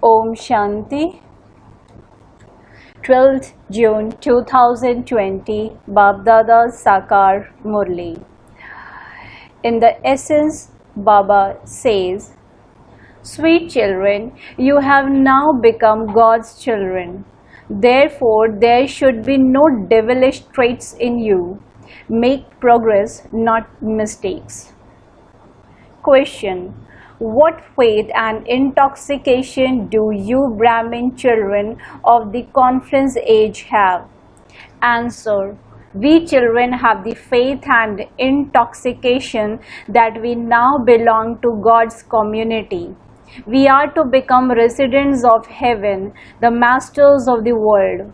Om Shanti. 12th June 2020, Babdada Sakar Murli. In the essence, Baba says, "Sweet children, you have now become God's children. Therefore, there should be no devilish traits in you. Make progress, not mistakes." Question: what faith and intoxication do you Brahmin children of the confluence age have? Answer: we children have the faith and intoxication that we now belong to God's community. We are to become residents of heaven, the masters of the world.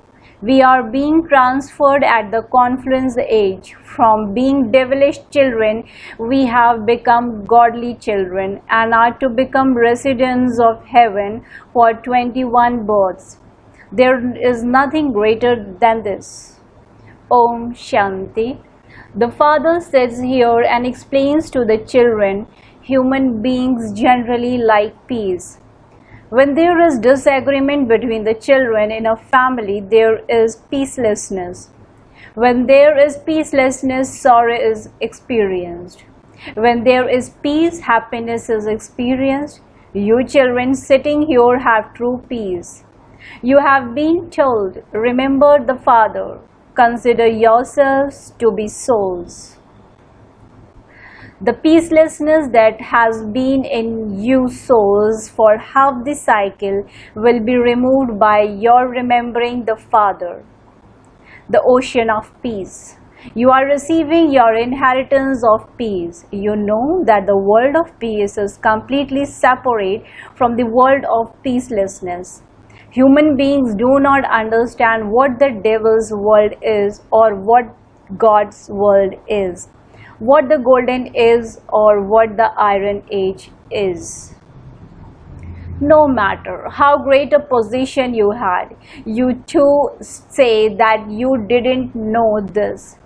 We are being transferred at the confluence age. From being devilish children, we have become godly children and are to become residents of heaven for 21 births. There is nothing greater than this. Om Shanti. The Father sits here and explains to the children, human beings generally like peace. When there is disagreement between the children in a family, there is peacelessness. When there is peacelessness, sorrow is experienced. When there is peace, happiness is experienced. You children sitting here have true peace. You have been told, remember the Father. Consider yourselves to be souls. The peacelessness that has been in you souls for half the cycle will be removed by your remembering the Father, the ocean of peace. You are receiving your inheritance of peace. You know that the world of peace is completely separate from the world of peacelessness. Human beings do not understand what the devil's world is or what God's world is, what the golden is or what the iron age is. No matter how great a position you had, you too say that you didn't know this.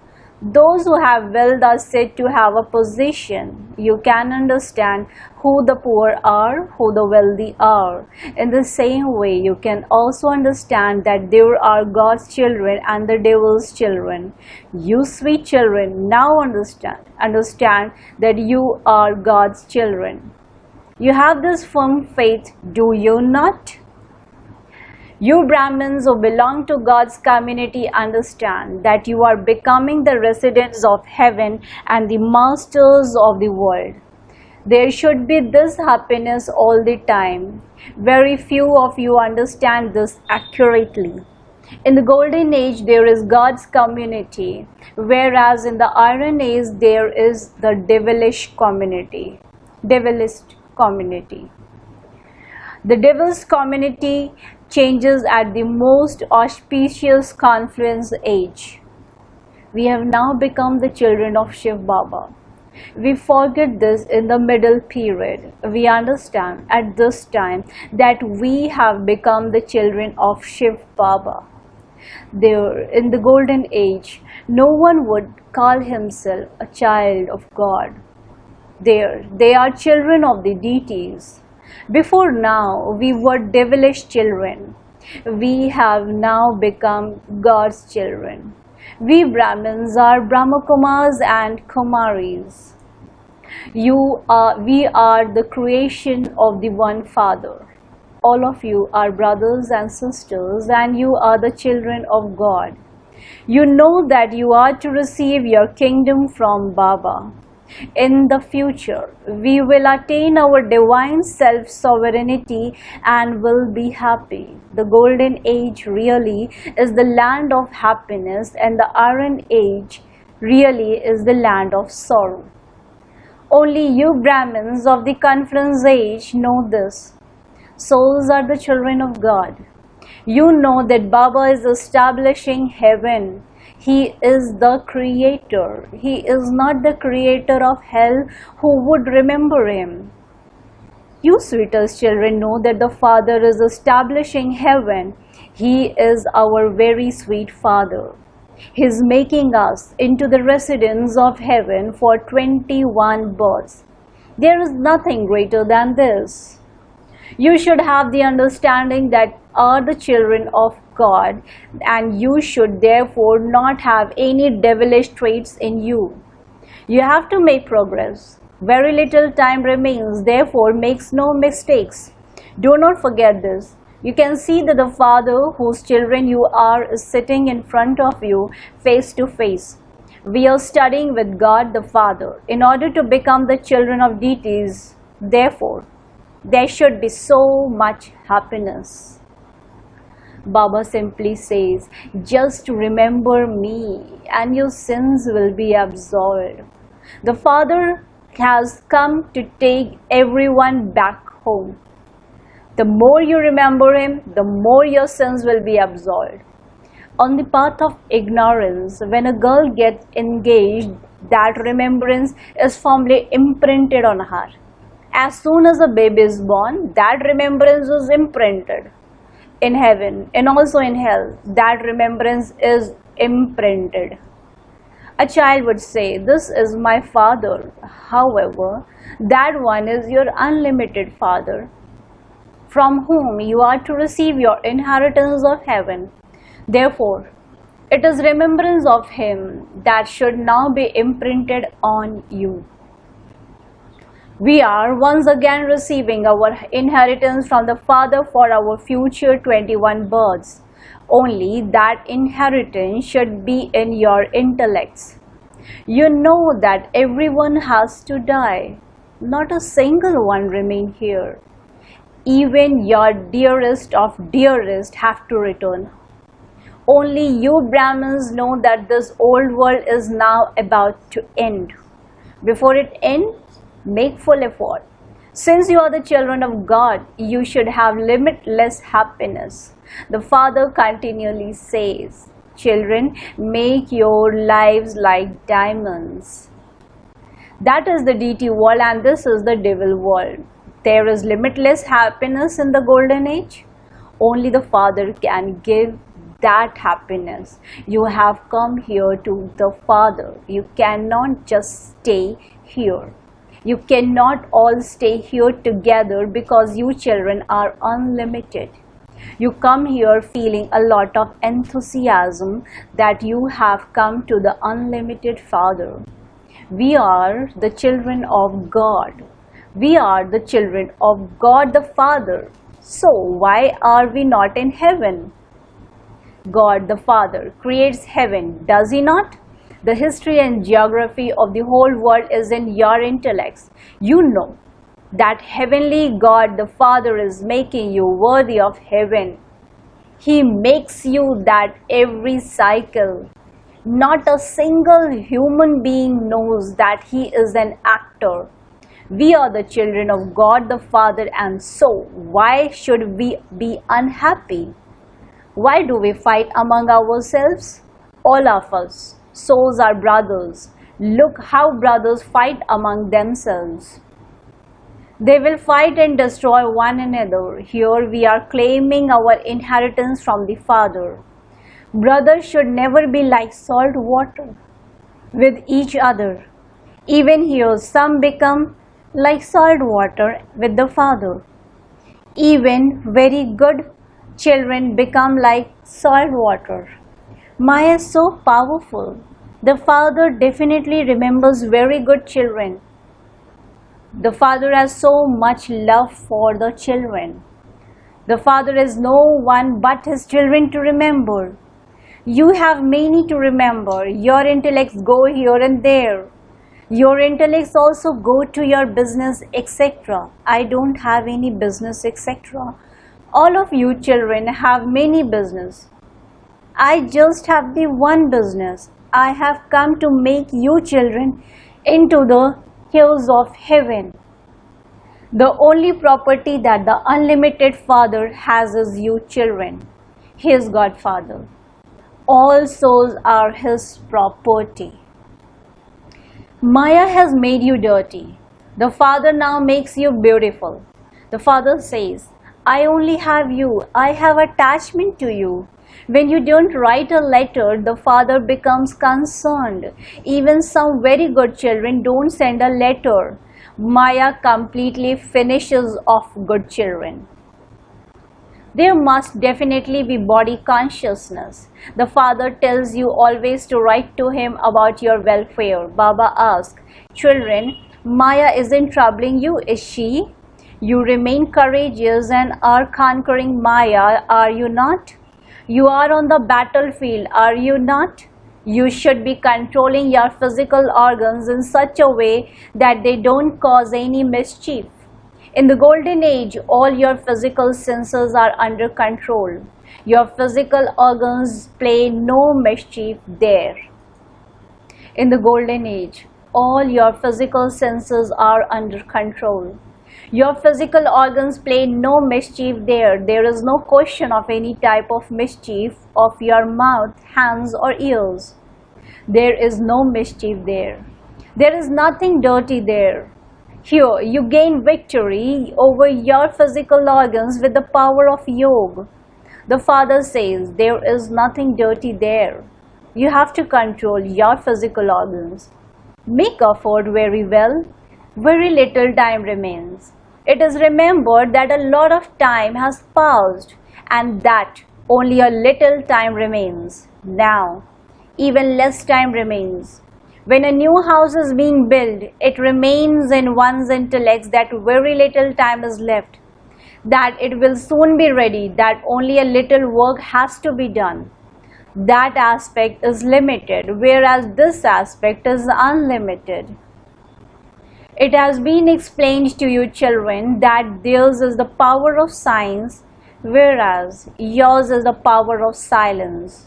Those who have wealth are said to have a position. You can understand who the poor are, who the wealthy are. In the same way, you can also understand that there are God's children and the devil's children. You sweet children now understand that you are God's children. You have this firm faith, do you not? You Brahmins who belong to God's community understand that you are becoming the residents of heaven and the masters of the world. There should be this happiness all the time. Very few of you understand this accurately. In the golden age there is God's community, whereas in the iron age there is the devilish community. The devil's community changes at the most auspicious confluence age. We have now become the children of Shiv Baba. We forget this in the middle period. We understand at this time that we have become the children of Shiv Baba. There, in the golden age, no one would call himself a child of God. There, they are children of the deities. Before now, we were devilish children. We have now become God's children. We Brahmins are Brahmakumars and Kumaris. We are the creation of the one Father. All of you are brothers and sisters, and you are the children of God. You know that you are to receive your kingdom from Baba. In the future, we will attain our divine self-sovereignty and will be happy. The golden age really is the land of happiness, and the iron age really is the land of sorrow. Only you Brahmins of the confluence age know this. Souls are the children of God. You know that Baba is establishing heaven. He is the creator. He is not the creator of hell who would remember him. You sweetest children know that the Father is establishing heaven. He is our very sweet Father. He is making us into the residents of heaven for 21 births. There is nothing greater than this. You should have the understanding that are the children of God, and you should therefore not have any devilish traits in you. You have to make progress. Very little time remains, therefore makes no mistakes. Do not forget this. You can see that the Father whose children you are is sitting in front of you face to face. We are studying with God the Father in order to become the children of deities. Therefore, there should be so much happiness. Baba simply says, just remember me and your sins will be absolved. The Father has come to take everyone back home. The more you remember him, the more your sins will be absolved. On the path of ignorance, when a girl gets engaged, that remembrance is firmly imprinted on her. As soon as a baby is born, that remembrance is imprinted. In heaven and also in hell, that remembrance is imprinted. A child would say, this is my father. However, that one is your unlimited father, from whom you are to receive your inheritance of heaven. Therefore, it is remembrance of him that should now be imprinted on you. We are once again receiving our inheritance from the Father for our future 21 births. Only that inheritance should be in your intellects. You know that everyone has to die. Not a single one remain here. Even your dearest of dearest have to return. Only you Brahmins know that this old world is now about to end. Before it ends, make full effort. Since you are the children of God, you should have limitless happiness. The Father continually says, children, make your lives like diamonds. That is the deity world and this is the devil world. There is limitless happiness in the golden age. Only the Father can give that happiness. You have come here to the Father. You cannot just stay here. You cannot all stay here together because you children are unlimited. You come here feeling a lot of enthusiasm that you have come to the unlimited Father. We are the children of God. We are the children of God the Father. So why are we not in heaven? God the Father creates heaven, does he not? The history and geography of the whole world is in your intellects. You know that heavenly God the Father is making you worthy of heaven. He makes you that every cycle. Not a single human being knows that he is an actor. We are the children of God the Father, and so why should we be unhappy? Why do we fight among ourselves? All of us, souls are brothers. Look how brothers fight among themselves. They will fight and destroy one another. Here we are claiming our inheritance from the Father. Brothers should never be like salt water with each other. Even here some become like salt water with the Father. Even very good children become like salt water. Maya is so powerful. The Father definitely remembers very good children. The Father has so much love for the children. The Father has no one but his children to remember. You have many to remember. Your intellects go here and there. Your intellects also go to your business, etc. I don't have any business, etc. All of you children have many business. I just have the one business. I have come to make you children into the hills of heaven. The only property that the unlimited Father has is you children. He is Godfather. All souls are his property. Maya has made you dirty. The Father now makes you beautiful. The Father says, I only have you. I have attachment to you. When you don't write a letter, the Father becomes concerned. Even some very good children don't send a letter. Maya completely finishes off good children. There must definitely be body consciousness. The father tells you always to write to him about your welfare. Baba asks, children, Maya isn't troubling you, is she? You remain courageous and are conquering Maya, are you not? You are on the battlefield, are you not? You should be controlling your physical organs in such a way that they don't cause any mischief. In the golden age, all your physical senses are under control. Your physical organs play no mischief there. In the golden age, all your physical senses are under control. Your physical organs play no mischief there. There is no question of any type of mischief of your mouth, hands or ears. There is no mischief there. There is nothing dirty there. Here, you gain victory over your physical organs with the power of yoga. The father says there is nothing dirty there. You have to control your physical organs. Make effort very well. Very little time remains. It is remembered that a lot of time has passed and that only a little time remains. Now, even less time remains. When a new house is being built, it remains in one's intellect that very little time is left, that it will soon be ready, that only a little work has to be done. That aspect is limited, whereas this aspect is unlimited. It has been explained to you, children, that theirs is the power of science, whereas yours is the power of silence.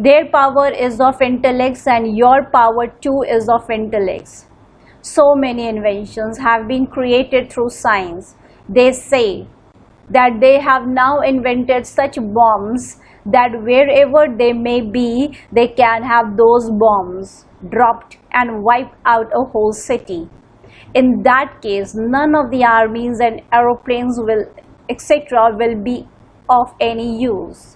Their power is of intellects and your power too is of intellects. So many inventions have been created through science. They say that they have now invented such bombs that wherever they may be, they can have those bombs dropped and wipe out a whole city. In that case, none of the armies and aeroplanes will, etc. will be of any use.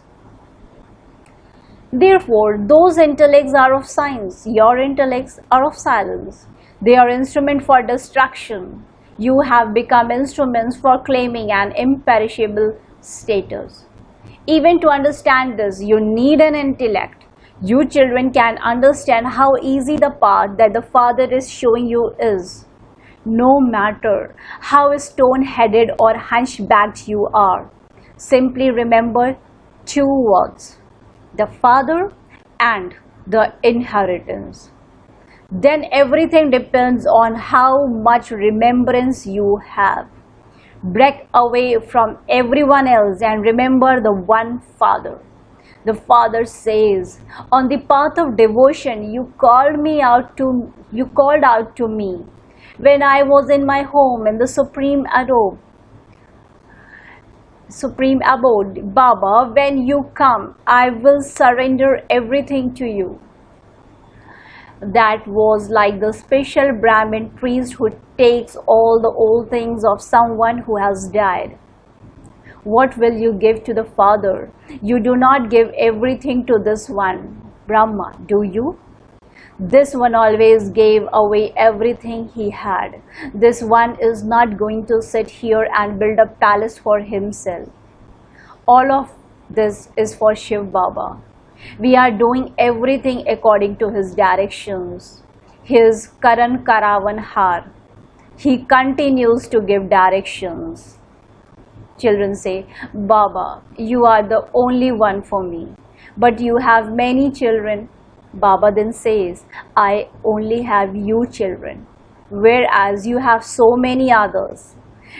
Therefore, those intellects are of science, your intellects are of silence. They are instruments for destruction. You have become instruments for claiming an imperishable status. Even to understand this, you need an intellect. You children can understand how easy the path that the Father is showing you is. No matter how stone-headed or hunchbacked you are, simply remember two words: the Father and the inheritance. Then everything depends on how much remembrance you have. Break away from everyone else and remember the one Father. The Father says, on the path of devotion, you called out to me when I was in my home in the supreme abode. Baba, when you come, I will surrender everything to you. That was like the special Brahmin priest who takes all the old things of someone who has died. What will you give to the Father? You do not give everything to this one, Brahma, do you? This one always gave away everything he had. This one is not going to sit here and build a palace for himself. All of this is for Shiv Baba. We are doing everything according to his directions. His Karan Karavan Har. He continues to give directions. Children say, Baba, you are the only one for me. But you have many children. Baba then says, I only have you children, whereas you have so many others.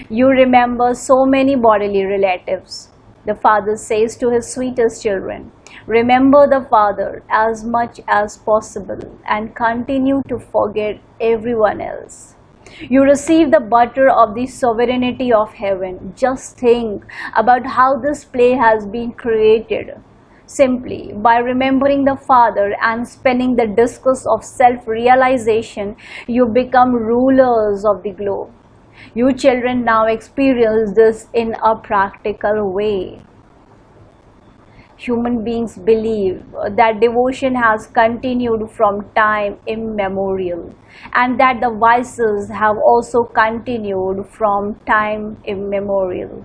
You remember so many bodily relatives. The Father says to his sweetest children, remember the Father as much as possible and continue to forget everyone else. You receive the butter of the sovereignty of heaven. Just think about how this play has been created. Simply by remembering the Father and spinning the discus of self-realization, you become rulers of the globe. You children now experience this in a practical way. Human beings believe that devotion has continued from time immemorial, and that the vices have also continued from time immemorial.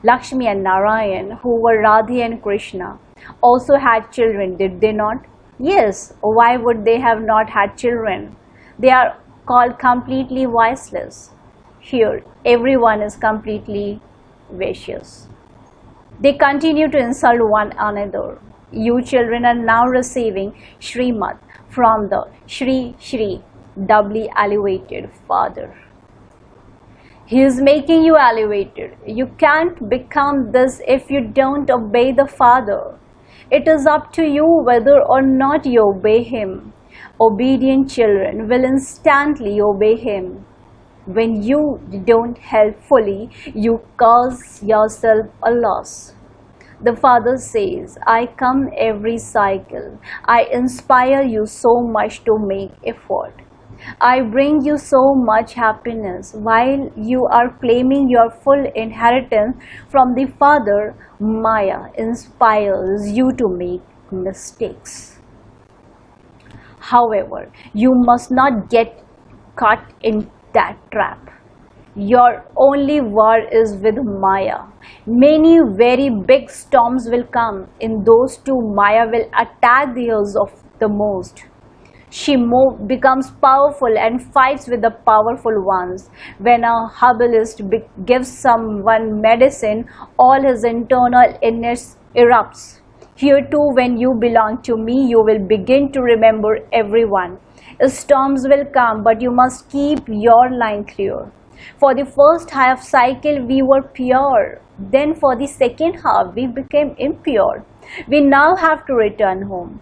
Lakshmi and Narayan, who were Radha and Krishna, also had children, did they not? Yes, why would they have not had children? They are called completely viceless. Here, everyone is completely vicious. They continue to insult one another. You children are now receiving Srimad from the Shri Shri, doubly elevated Father. He is making you elevated. You can't become this if you don't obey the Father. It is up to you whether or not you obey Him. Obedient children will instantly obey Him. When you don't help fully, you cause yourself a loss. The Father says, I come every cycle. I inspire you so much to make effort. I bring you so much happiness while you are claiming your full inheritance from the Father. Maya inspires you to make mistakes. However, you must not get caught in that trap. Your only war is with Maya. Many very big storms will come. In those two, Maya will attack the ears of the most. She becomes powerful and fights with the powerful ones. When a herbalist gives someone medicine, all his internal illness erupts. Here too, when you belong to me, you will begin to remember everyone. Storms will come, but you must keep your line clear. For the first half cycle, we were pure. Then for the second half, we became impure. We now have to return home.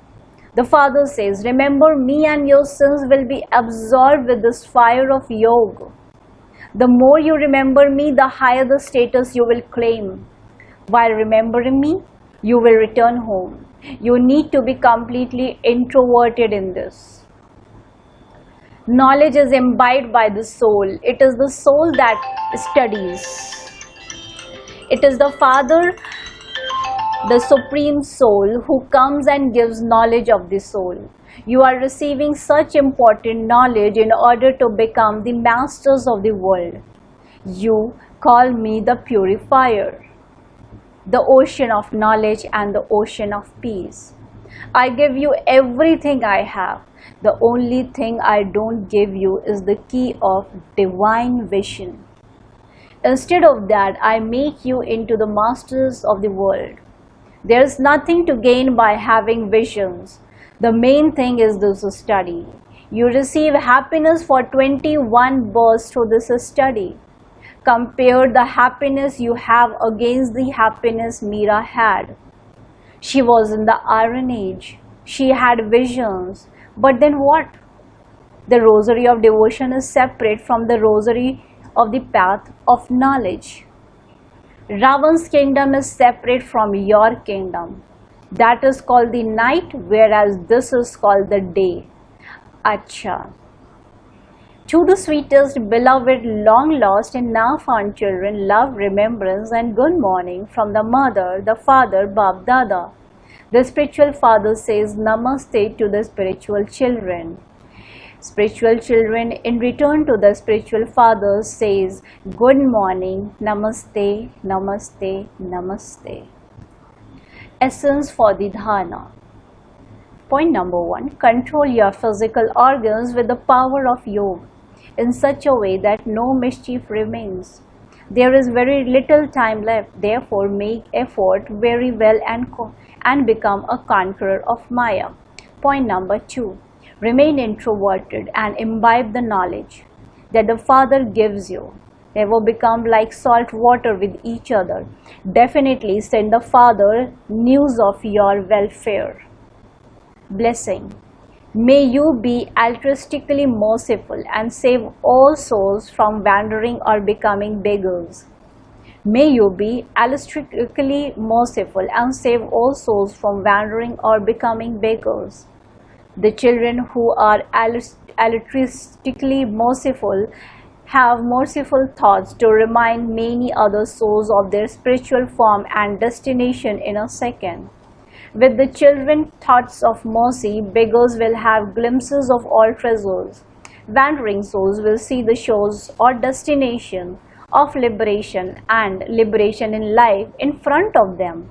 The Father says, remember me and your sins will be absorbed with this fire of yoga. The more you remember me, the higher the status you will claim. While remembering me, you will return home. You need to be completely introverted in this. Knowledge is imbibed by the soul. It is the soul that studies. It is the Father, the Supreme Soul, who comes and gives knowledge of the soul. You are receiving such important knowledge in order to become the masters of the world. You call me the purifier, the ocean of knowledge and the ocean of peace. I give you everything I have. The only thing I don't give you is the key of divine vision. Instead of that, I make you into the masters of the world. There is nothing to gain by having visions. The main thing is this study. You receive happiness for 21 births through this study. Compare the happiness you have against the happiness Meera had. She was in the Iron Age. She had visions. But then what? The rosary of devotion is separate from the rosary of the path of knowledge. Ravan's kingdom is separate from your kingdom. That is called the night, whereas this is called the day. Acha. To the sweetest, beloved, long lost and now found children, love, remembrance and good morning from the mother, the father, Bab Dada. The spiritual father says Namaste to the spiritual children. Spiritual children in return to the spiritual father says good morning, Namaste, Namaste, Namaste. Essence for the dharana. Point number 1. Control your physical organs with the power of yoga in such a way that no mischief remains. There is very little time left, therefore make effort very well and become a conqueror of Maya. Point number 2. Remain introverted and imbibe the knowledge that the Father gives you. Never become like salt water with each other. Definitely send the Father news of your welfare. Blessing. May you be altruistically merciful and save all souls from wandering or becoming beggars. May you be altruistically merciful and save all souls from wandering or becoming beggars. The children who are altruistically merciful have merciful thoughts to remind many other souls of their spiritual form and destination in a second. With the children thoughts of mercy, beggars will have glimpses of all treasures. Wandering souls will see the shores or destination of liberation and liberation in life in front of them.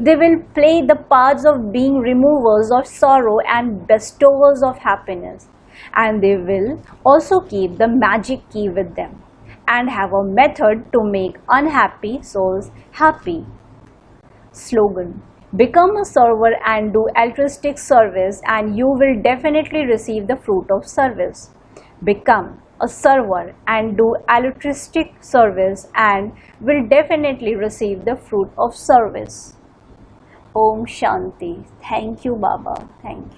They will play the parts of being removers of sorrow and bestowers of happiness. And they will also keep the magic key with them and have a method to make unhappy souls happy. Slogan: become a server and do altruistic service, and you will definitely receive the fruit of service. Become a server and do altruistic service, and will definitely receive the fruit of service. Om Shanti. Thank you, Baba. Thank you.